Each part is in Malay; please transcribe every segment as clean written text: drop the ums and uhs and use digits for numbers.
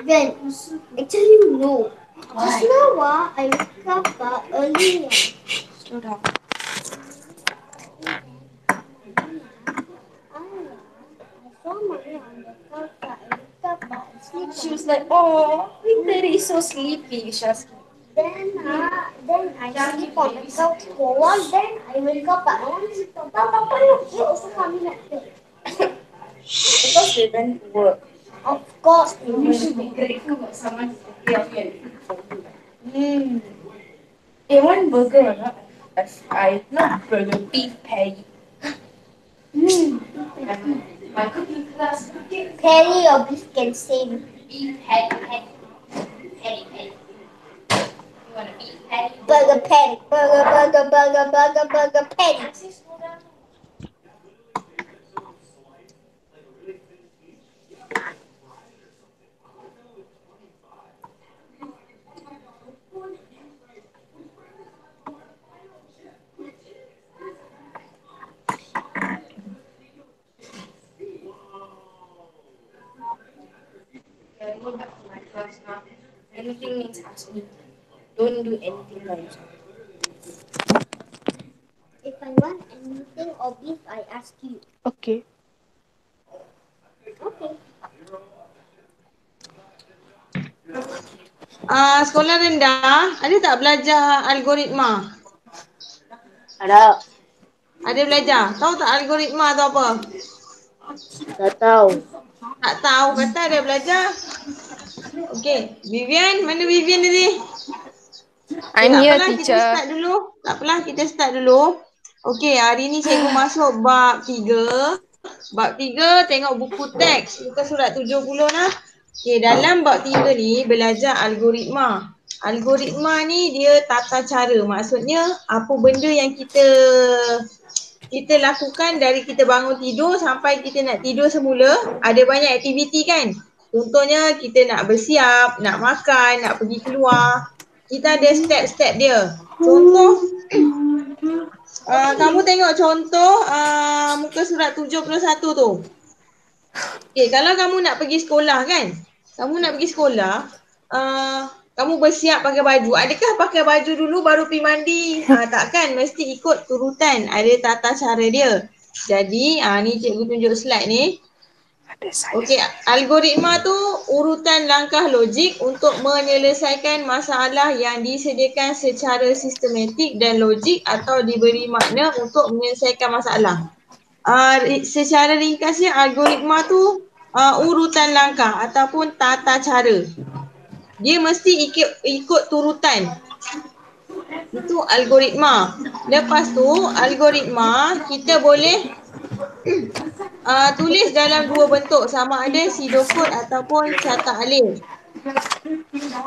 Then, actually no. Just now I wake up early. Slow down. I saw mommy on the couch. I wake up and sleep. She was like, oh, Victor is so sleepy. She asked me. Then I sleep on the couch for a while. Then I wake up and I want to sit on Papa, you also coming up here. Because they went to work. Of course, You should be grateful that someone is taking care of you and cook for you. They want burger or not? Not burger, beef patty. My cooking class. Penny or beef can sing. Beef patty. Patty. You want a beef patty? Burger patty. Burger patty. Yeah, go back to my class now. Anything needs ask me. Don't do anything by yourself. If I want anything or beef, I ask you. Okay. Okay. Sekolah rendah, ada tak belajar algoritma? Ada. Ada belajar. Tahu tak algoritma tu apa? Tak tahu. Tak tahu kata ada belajar. Okey, Vivian, mana Vivian tadi? Okay, I'm tak here, apalah, kita teacher. start dulu. Tak apalah, kita start dulu. Okey, hari ni cikgu masuk bab 3. Bab 3 tengok buku teks. Muka surat 70 lah. Okey, dalam bab 3 ni belajar algoritma. Algoritma ni dia tata cara. Maksudnya apa benda yang kita lakukan dari kita bangun tidur sampai kita nak tidur semula. Ada banyak aktiviti kan? Contohnya kita nak bersiap, nak makan, nak pergi keluar. Kita ada step-step dia. Contoh, kamu tengok contoh muka surat 71 tu. Okay, kalau kamu nak pergi sekolah kan? Kamu nak pergi sekolah, kamu bersiap pakai baju. Adakah pakai baju dulu baru pergi mandi? Takkan, mesti ikut turutan. Ada tata cara dia. Jadi, ni cikgu tunjuk slide ni. Okey, algoritma tu urutan langkah logik untuk menyelesaikan masalah yang disediakan secara sistematik dan logik atau diberi makna untuk menyelesaikan masalah. Secara ringkasnya algoritma tu urutan langkah ataupun tata cara. Dia mesti ikut turutan. Itu algoritma. Lepas tu algoritma kita boleh tulis dalam dua bentuk, sama ada pseudocode ataupun catat alif.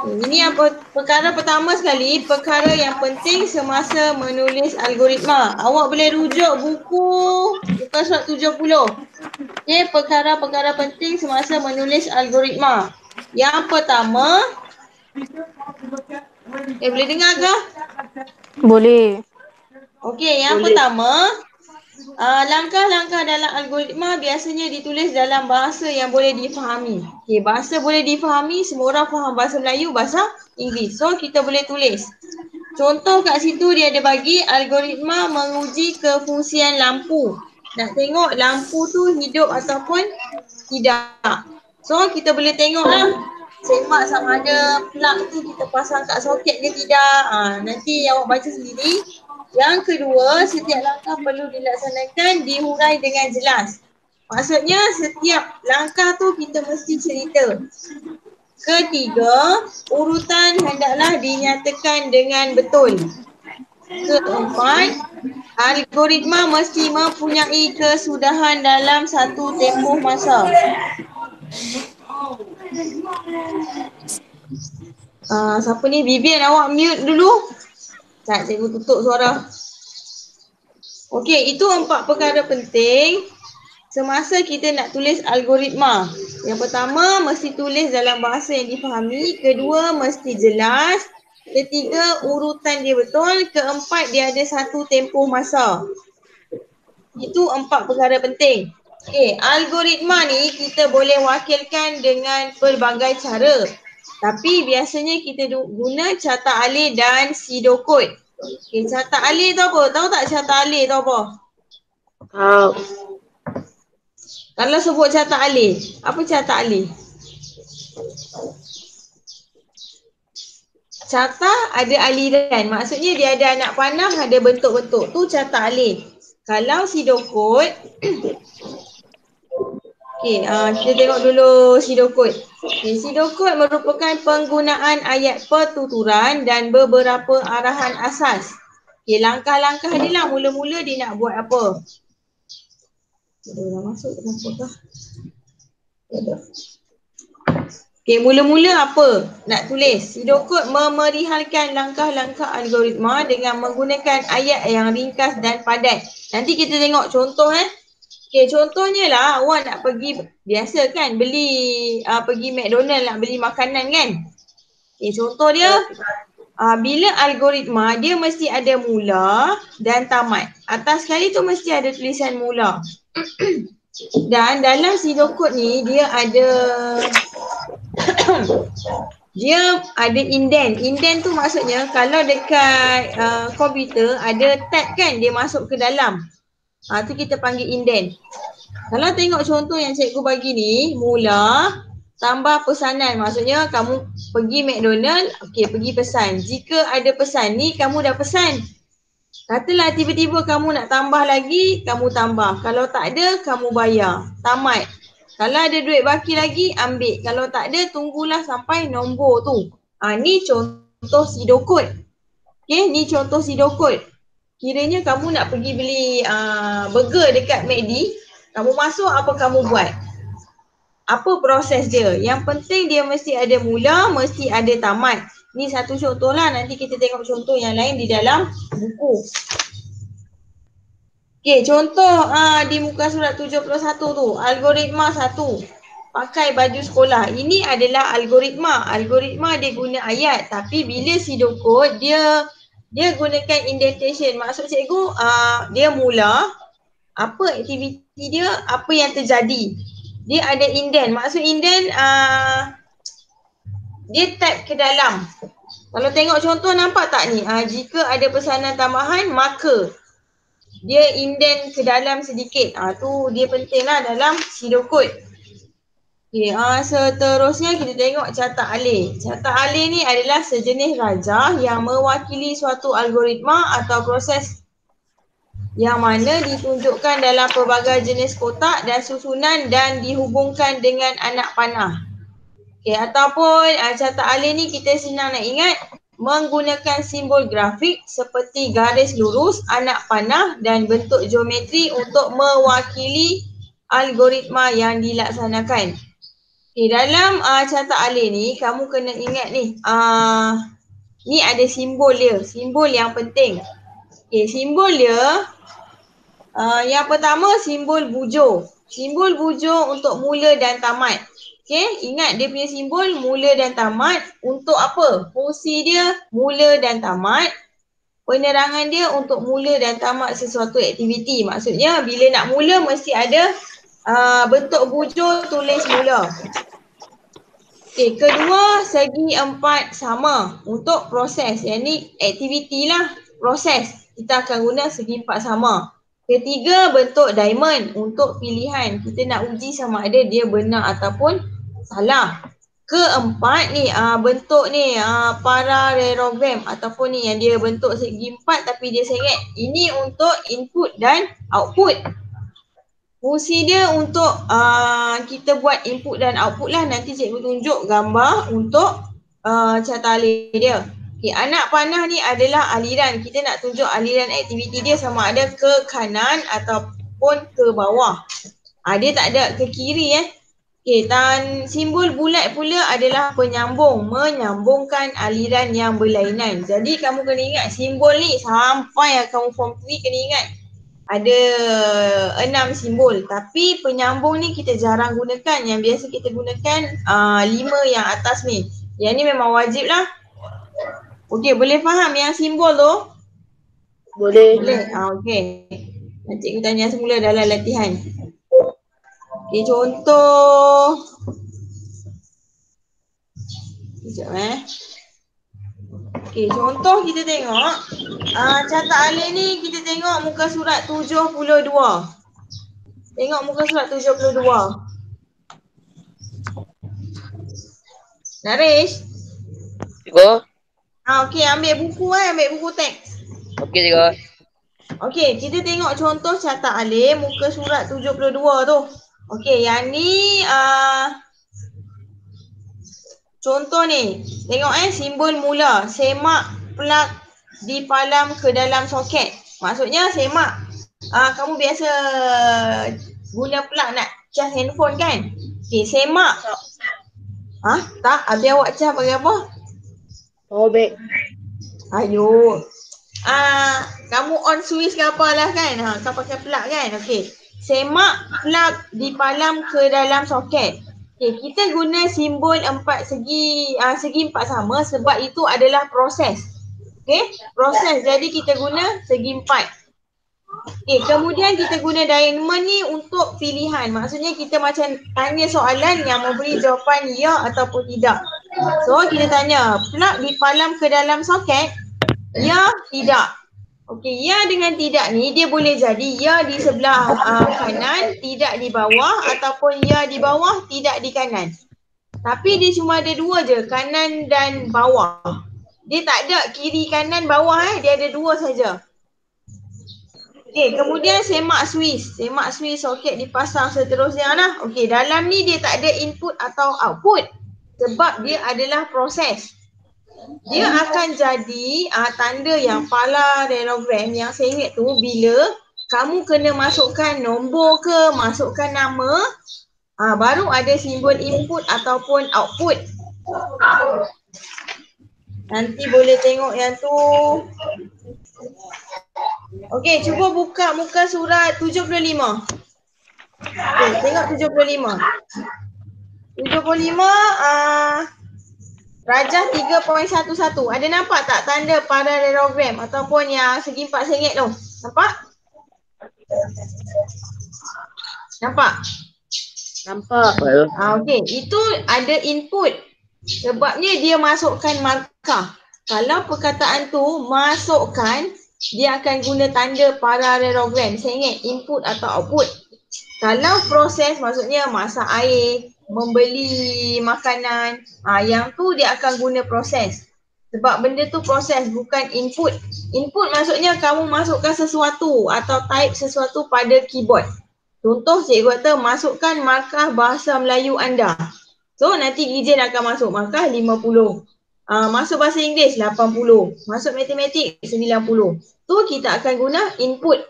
Ini yang perkara pertama sekali, perkara yang penting semasa menulis algoritma. Awak boleh rujuk buku muka surat 70. Okey, perkara-perkara penting semasa menulis algoritma. Yang pertama, boleh dengar ke? Boleh. Okey, yang pertama, langkah-langkah dalam algoritma biasanya ditulis dalam bahasa yang boleh difahami. Okey, bahasa boleh difahami, semua orang faham bahasa Melayu, bahasa Inggeris. So, kita boleh tulis. Contoh kat situ dia ada bagi algoritma menguji kefungsian lampu. Nak tengok lampu tu hidup ataupun tidak. So, kita boleh tengok lah. Semak sama ada plug tu kita pasang kat soket ke tidak. Nanti awak baca sendiri. Yang kedua, setiap langkah perlu dilaksanakan dihurai dengan jelas. Maksudnya setiap langkah tu kita mesti cerita. Ketiga, urutan hendaklah dinyatakan dengan betul. Keempat, algoritma mesti mempunyai kesudahan dalam satu tempoh masa. Siapa ni? Vivian, awak mute dulu. Tak, cikgu tutup suara. Okey, itu 4 perkara penting semasa kita nak tulis algoritma. Yang pertama, mesti tulis dalam bahasa yang difahami. Kedua, mesti jelas. Ketiga, urutan dia betul. Keempat, dia ada satu tempoh masa. Itu 4 perkara penting. Okey, algoritma ni kita boleh wakilkan dengan pelbagai cara. Tapi biasanya kita guna carta alih dan pseudocode. Okey, carta alih tu apa? Tahu tak carta alih tu apa? Tahu. Kalau sebut carta alih, apa carta alih? Carta ada aliran, maksudnya dia ada anak panah, ada bentuk-bentuk. Tu carta alih. Kalau pseudocode, kita tengok dulu pseudocode. Pseudocode merupakan penggunaan ayat pertuturan dan beberapa arahan asas. Langkah-langkah dia lah, mula-mula dia nak buat apa. Dah masuk kenapa kah? Mula-mula apa nak tulis? Pseudocode memerihalkan langkah-langkah algoritma dengan menggunakan ayat yang ringkas dan padat. Nanti kita tengok contoh contohnya lah awak nak pergi, biasa kan pergi McDonald nak beli makanan kan. Contoh dia, bila algoritma dia mesti ada mula dan tamat. Atas sekali tu mesti ada tulisan mula. Dan dalam pseudocode ni dia ada indent. Indent tu maksudnya kalau dekat komputer ada tab kan, dia masuk ke dalam. Tu kita panggil indent. Kalau tengok contoh yang cikgu bagi ni, mula tambah pesanan. Maksudnya kamu pergi McDonald, pergi pesan. Jika ada pesan ni, kamu dah pesan. Katalah tiba-tiba kamu nak tambah lagi, kamu tambah. Kalau tak ada, kamu bayar. Tamat. Kalau ada duit baki lagi, ambil. Kalau tak ada, tunggulah sampai nombor tu. Ni contoh pseudocode. Ni contoh pseudocode. Kiranya kamu nak pergi beli burger dekat McD, kamu masuk, apa kamu buat? Apa proses dia? Yang penting dia mesti ada mula, mesti ada tamat. Ni satu contoh lah, nanti kita tengok contoh yang lain di dalam buku. Contoh di muka surat 71 tu, algoritma 1. Pakai baju sekolah. Ini adalah algoritma. Algoritma dia guna ayat, tapi bila pseudocode dia gunakan indentation. Maksud cikgu, dia mula, apa aktiviti dia, apa yang terjadi. Dia ada indent. Maksud indent, dia type ke dalam. Kalau tengok contoh, nampak tak ni? Jika ada pesanan tambahan, maka dia indent ke dalam sedikit. Tu dia penting lah dalam pseudocode. Seterusnya kita tengok carta alih. Carta alih ni adalah sejenis rajah yang mewakili suatu algoritma atau proses yang mana ditunjukkan dalam pelbagai jenis kotak dan susunan dan dihubungkan dengan anak panah. Ataupun carta alih ni kita senang nak ingat menggunakan simbol grafik seperti garis lurus, anak panah dan bentuk geometri untuk mewakili algoritma yang dilaksanakan. Dalam carta alih ni kamu kena ingat ni, ni ada simbol dia, simbol yang penting. Simbol dia, yang pertama simbol bujur. Simbol bujur untuk mula dan tamat. Ingat dia punya simbol mula dan tamat untuk apa? Fungsi dia mula dan tamat. Penerangan dia untuk mula dan tamat sesuatu aktiviti. Maksudnya bila nak mula mesti ada bentuk bujur tulis mula. Kedua, segi 4 sama untuk proses. Yang ni aktiviti lah, proses. Kita akan guna segi 4 sama. Ketiga, bentuk diamond untuk pilihan. Kita nak uji sama ada dia benar ataupun salah. Keempat ni, bentuk ni parallelogram ataupun ni yang dia bentuk segi 4 tapi dia seret. Ini untuk input dan output. Fungsi dia untuk kita buat input dan output lah. Nanti cikgu tunjuk gambar untuk carta alih dia. Anak panah ni adalah aliran. Kita nak tunjuk aliran aktiviti dia sama ada ke kanan ataupun ke bawah. Dia tak ada ke kiri dan simbol bulat pula adalah penyambung, menyambungkan aliran yang berlainan. Jadi kamu kena ingat simbol ni sampai kamu form 3 kena ingat. Ada 6 simbol, tapi penyambung ni kita jarang gunakan. Yang biasa kita gunakan 5 yang atas ni. Yang ni memang wajib lah. Okey, boleh faham yang simbol tu? Boleh. Boleh. Okey. Nanti cikgu tanya semula dalam latihan. Okey, contoh. Sekejap Okey, contoh kita tengok. Catat alih ni kita tengok muka surat 72. Tengok muka surat 72. Narish? Cikgu. Okey, ambil buku teks. Okey cikgu. Okey, kita tengok contoh catat alih muka surat 72 tu. Okey, yang ni contoh ni. Tengok simbol mula. Semak plug dipalam ke dalam soket. Maksudnya semak. Kamu biasa guna plug nak cas handphone kan? Okey, semak. Tak? Habis awak cas pakai apa? Power bank. Ayo. Kamu on switch ke apalah kan? Kau pakai plug kan? Okey. Semak plug dipalam ke dalam soket. Okey, kita guna simbol segi 4 sama sebab itu adalah proses. Okey, proses. Jadi kita guna segi 4. Kemudian kita guna diamond ni untuk pilihan. Maksudnya kita macam tanya soalan yang memberi jawapan ya ataupun tidak. So kita tanya, plug dipalam ke dalam soket? Ya, tidak. Okey, ya dengan tidak ni dia boleh jadi ya di sebelah kanan, tidak di bawah, ataupun ya di bawah, tidak di kanan. Tapi dia cuma ada dua je, kanan dan bawah. Dia tak ada kiri, kanan, bawah dia ada dua saja. Okey, kemudian semak switch. Semak switch soket dipasang seterusnya lah. Okey, dalam ni dia tak ada input atau output. Sebab dia adalah proses. Dia akan jadi tanda yang parallelogram yang sengit tu bila kamu kena masukkan nombor ke, masukkan nama, baru ada simbol input ataupun output. Nanti boleh tengok yang tu. Okey, cuba buka muka surat 75. Okey, tengok 75. 75 Rajah 3.11. Ada nampak tak tanda parallelogram ataupun yang segi 4 sengit tu? Nampak? Nampak? Nampak. Okey, itu ada input. Sebabnya dia masukkan markah. Kalau perkataan tu masukkan, dia akan guna tanda parallelogram, sengit, input atau output. Kalau proses maksudnya masak air, membeli makanan, yang tu dia akan guna proses. Sebab benda tu proses bukan input. Input maksudnya kamu masukkan sesuatu atau type sesuatu pada keyboard. Contoh cikgu kata masukkan markah bahasa Melayu anda. So nanti Gijen akan masuk markah 50. Masuk bahasa Inggeris 80. Masuk matematik 90. Tu kita akan guna input.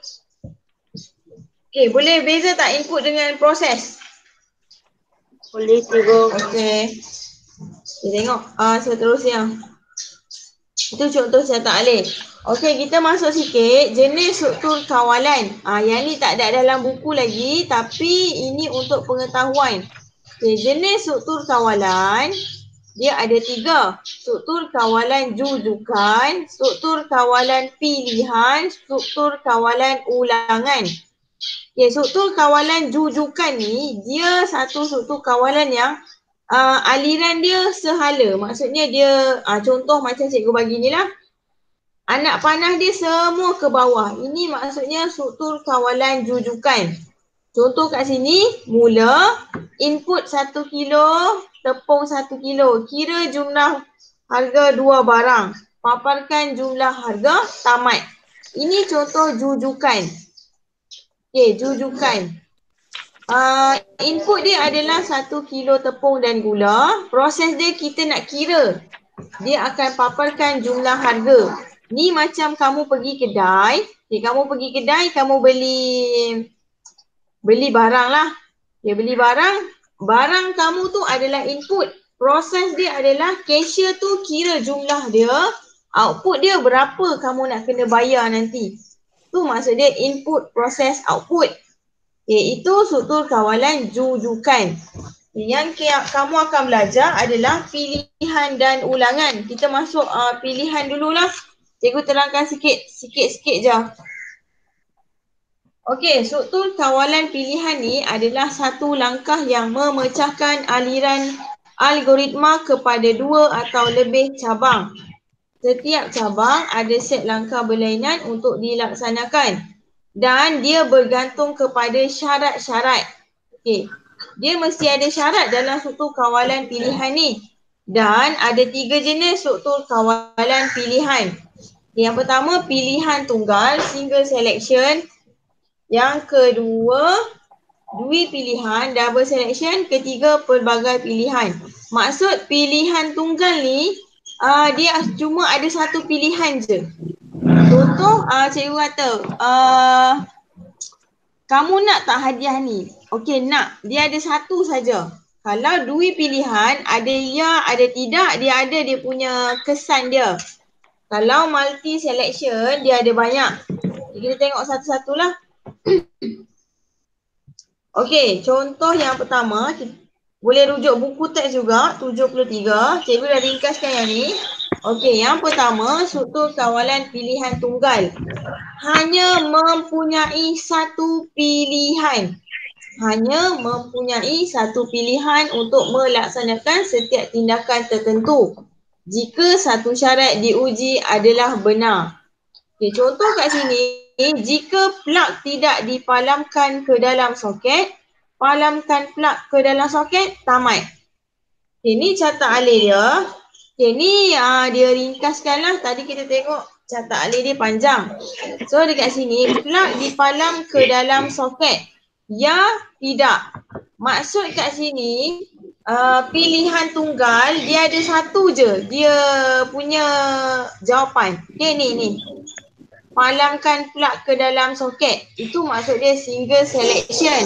Okey, boleh beza tak input dengan proses? Boleh cikgu. Okey. Kita tengok seterusnya. Itu contoh catat alih. Okey, kita masuk sikit jenis struktur kawalan. Yang ni tak ada dalam buku lagi tapi ini untuk pengetahuan. Okey, jenis struktur kawalan dia ada 3. Struktur kawalan jujukan, struktur kawalan pilihan, struktur kawalan ulangan. Okay, struktur kawalan jujukan ni dia satu struktur kawalan yang aliran dia sehala. Maksudnya dia contoh macam cikgu bagi ni lah. Anak panah dia semua ke bawah. Ini maksudnya struktur kawalan jujukan. Contoh kat sini, mula input 1 kilo, tepung 1 kilo. Kira jumlah harga 2 barang. Paparkan jumlah harga tamat. Ini contoh jujukan. Okey, jujukan. Input dia adalah 1 kilo tepung dan gula. Proses dia kita nak kira. Dia akan paparkan jumlah harga. Ni macam kamu pergi kedai. Okay, kamu pergi kedai, kamu beli barang lah. Okay, beli barang. Barang kamu tu adalah input. Proses dia adalah cashier tu kira jumlah dia. Output dia berapa kamu nak kena bayar nanti. Tu maksud dia input, proses, output. Okay, itu struktur kawalan jujukan. Kamu akan belajar adalah pilihan dan ulangan. Kita masuk pilihan dululah. Cikgu terangkan sikit-sikit je. Okey, struktur kawalan pilihan ni adalah satu langkah yang memecahkan aliran algoritma kepada dua atau lebih cabang. Setiap cabang ada set langkah berlainan untuk dilaksanakan dan dia bergantung kepada syarat-syarat. Okey, dia mesti ada syarat dalam struktur kawalan pilihan ni. Dan ada 3 jenis struktur kawalan pilihan. Yang pertama, pilihan tunggal, single selection. Yang kedua, dui pilihan, double selection. Ketiga, pelbagai pilihan. Maksud pilihan tunggal ni, dia cuma ada satu pilihan je. Contoh, cikgu kata, kamu nak tak hadiah ni? Okey, nak. Dia ada satu saja. Kalau dui pilihan, ada ya, ada tidak, dia ada dia punya kesan dia. Kalau multi selection, dia ada banyak. Kita tengok satu-satulah. Okey, contoh yang pertama, boleh rujuk buku teks juga, 73. Cikgu dah ringkaskan yang ni. Okey, yang pertama, struktur kawalan pilihan tunggal. Hanya mempunyai satu pilihan. Hanya mempunyai satu pilihan untuk melaksanakan setiap tindakan tertentu. Jika satu syarat diuji adalah benar. Okay, contoh kat sini, jika plug tidak dipalamkan ke dalam soket, palamkan plug ke dalam soket, tamat. Okay, ni catat alih dia. Okay, ni dia ringkaskan lah. Tadi kita tengok catat alih dia panjang. So dekat sini, plug dipalam ke dalam soket. Ya, tidak. Maksud kat sini, pilihan tunggal, dia ada satu je. Dia punya jawapan. Okay, ni. Palamkan plug ke dalam soket. Itu maksud dia single selection.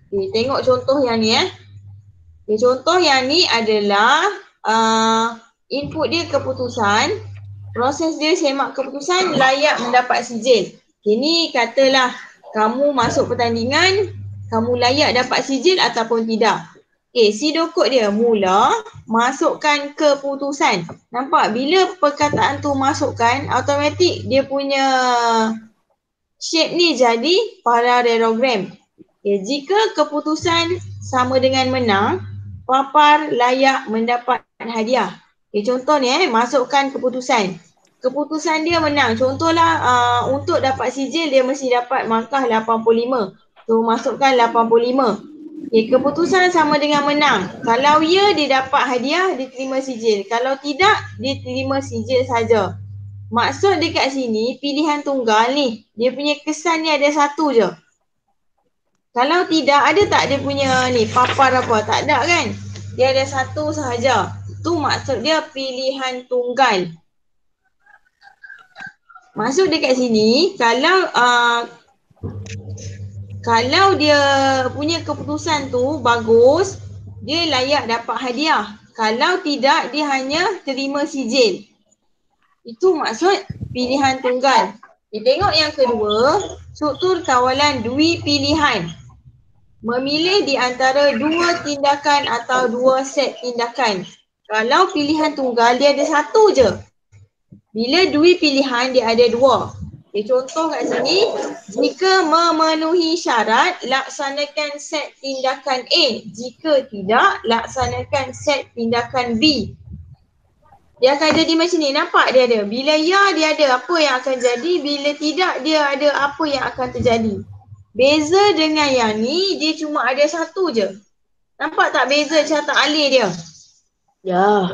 Okay, tengok contoh yang ni Okay, contoh yang ni adalah input dia keputusan. Proses dia semak keputusan layak mendapat sijil. Okay, ni katalah kamu masuk pertandingan, kamu layak dapat sijil ataupun tidak. Okay, si dokod dia mula masukkan keputusan. Nampak bila perkataan tu masukkan, automatik dia punya shape ni jadi parallelogram. Okay, jika keputusan sama dengan menang, papar layak mendapat hadiah. Okay, contoh ni masukkan keputusan. Keputusan dia menang. Contohlah untuk dapat sijil dia mesti dapat markah 85. So masukkan 85. Okay, keputusan sama dengan menang. Kalau ya, dia dapat hadiah, dia terima sijil. Kalau tidak, dia terima sijil saja. Maksud dekat sini, pilihan tunggal ni, dia punya kesan ni ada satu je. Kalau tidak, ada tak dia punya ni, papar apa? Tak ada kan? Dia ada satu sahaja. Itu maksud dia pilihan tunggal. Maksud dekat sini, kalau dia punya keputusan tu bagus, dia layak dapat hadiah. Kalau tidak, dia hanya terima sijil. Itu maksud pilihan tunggal. Kita tengok yang kedua, struktur kawalan dui pilihan. Memilih di antara dua tindakan atau dua set tindakan. Kalau pilihan tunggal, dia ada satu je. Bila dui pilihan, dia ada dua. Okay, contoh kat sini, jika memenuhi syarat, laksanakan set tindakan A. Jika tidak, laksanakan set tindakan B. Dia akan jadi macam ni, nampak dia ada. Bila ya, dia ada apa yang akan jadi. Bila tidak, dia ada apa yang akan terjadi. Beza dengan yang ni, dia cuma ada satu je. Nampak tak beza catat alih dia? Ya.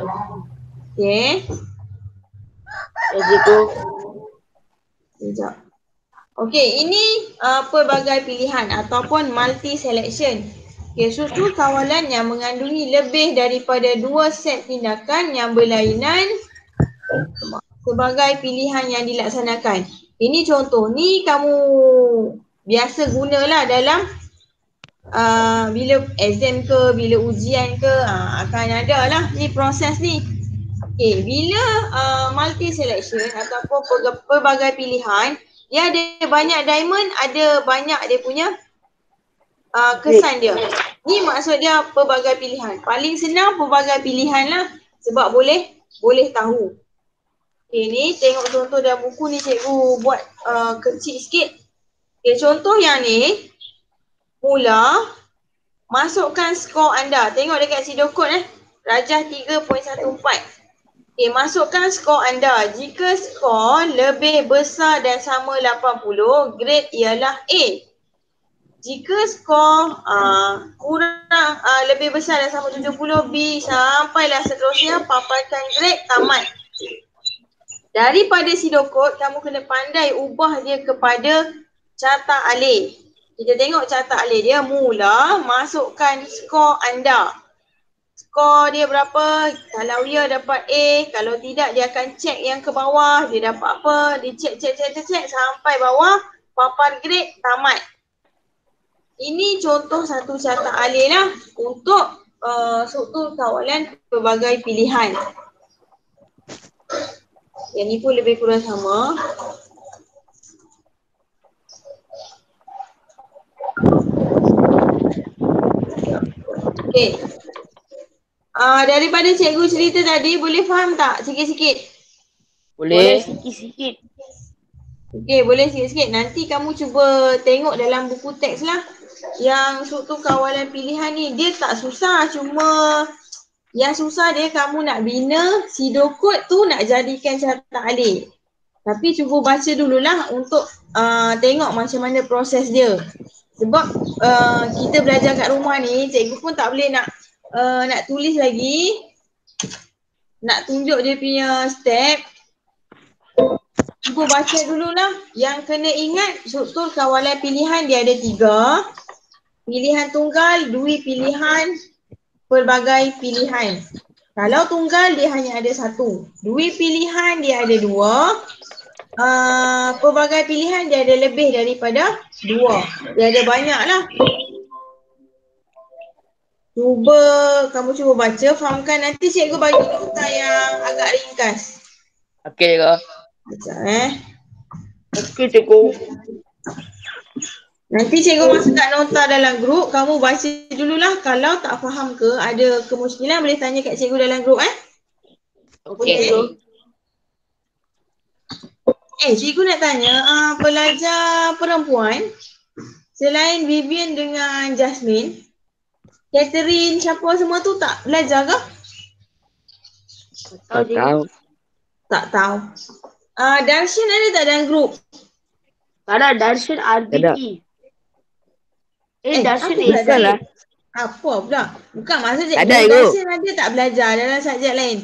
Okay. Ya, cikgu. Sekejap. Okey, ini pelbagai pilihan ataupun multi selection. Okey, struktur kawalan yang mengandungi lebih daripada dua set tindakan yang berlainan sebagai pilihan yang dilaksanakan. Ini contoh, ni kamu biasa gunalah dalam bila exam ke, bila ujian ke, akan ada lah ni proses ni. Okay, bila multi selection ataupun pelbagai pilihan, dia ada banyak diamond, ada banyak dia punya kesan dia. Ni maksud dia pelbagai pilihan. Paling senang pelbagai pilihan lah. Sebab boleh tahu. Okay, ni tengok contoh dalam buku ni cikgu buat kecil sikit. Okay, contoh yang ni. Mula, masukkan skor anda. Tengok dekat sidokod Rajah 3.14. Okay, masukkan skor anda. Jika skor lebih besar dan sama 80, grade ialah A. Jika skor kurang lebih besar dan sama 70, B sampailah seterusnya, paparkan grade tamat. Daripada sidokod, kamu kena pandai ubah dia kepada carta alih. Kita tengok carta alih dia. Mula, masukkan skor anda. Skor dia berapa? Kalau ya dapat A, kalau tidak dia akan cek yang ke bawah. Dia dapat apa? Dia cek sampai bawah. Papan grade tamat. Ini contoh satu carta alih lah untuk struktur kawalan pelbagai pilihan. Yang ni pun lebih kurang sama. Okay. Daripada cikgu cerita tadi, boleh faham tak sikit-sikit? Boleh sikit-sikit. Okay, boleh sikit-sikit. Nanti kamu cuba tengok dalam buku teks lah. Yang struktur kawalan pilihan ni, dia tak susah. Cuma yang susah dia kamu nak bina sidokod tu nak jadikan carta alih. Tapi cuba baca dululah untuk tengok macam mana proses dia. Sebab kita belajar kat rumah ni, cikgu pun tak boleh nak tulis lagi. Nak tunjuk dia punya step. Cuba baca dululah. Yang kena ingat struktur kawalan pilihan dia ada 3. Pilihan tunggal, dui pilihan, pelbagai pilihan. Kalau tunggal dia hanya ada 1. Dui pilihan dia ada 2. Pelbagai pilihan dia ada lebih daripada 2. Dia ada banyak lah. Kamu cuba baca, fahamkan. Nanti cikgu bagi nota yang agak ringkas. Okey ke? Sekejap Okey cikgu. Nanti cikgu masuk kat nota dalam grup. Kamu baca dululah. Kalau tak faham ke, ada kemusykilan boleh tanya kat cikgu dalam grup Okey. Cikgu nak tanya, pelajar perempuan selain Vivian dengan Jasmine, Catherine siapa semua tu tak belajar ke? Tak tahu. Tak tahu. Darshan ada tak dalam grup? Tak ada, Darshan RBT. Darshan apa Bukan lah. Apa pula? Bukan maksud cikgu. Ada, Ibu. Darshan ada tak belajar dalam subjek lain?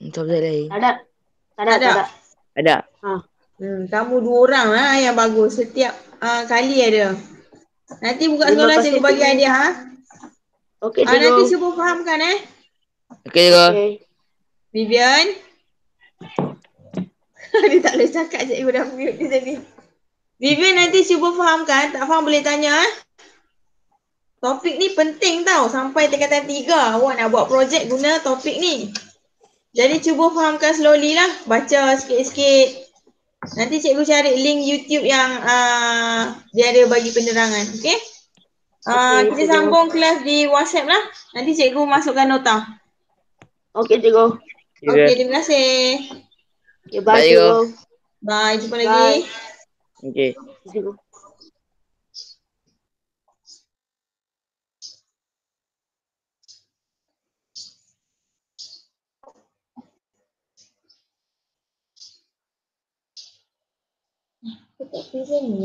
Subjek lain. Tak ada. Ada. Kamu 2 orang lah yang bagus. Setiap kali ada. Nanti buka Terima sekolah kasih, cikgu bagi cikgu. hadiah. Okey cikgu. Nanti cuba fahamkan Okey cikgu. Vivian. Dia tak boleh cakap, cikgu dah mute dia tadi. Vivian nanti cuba fahamkan. Tak faham boleh tanya Topik ni penting tau. Sampai tingkatan 3 awak nak buat projek guna topik ni. Jadi cuba fahamkan slowly lah. Baca sikit-sikit. Nanti cikgu cari link YouTube yang dia ada bagi penerangan. Okay? Kita sambung kelas di WhatsApp lah. Nanti cikgu masukkan nota. Okey cikgu. Okay, terima kasih. Okay, bye cikgu. Bye, jumpa lagi. Okey. Cikgu. Tak present ni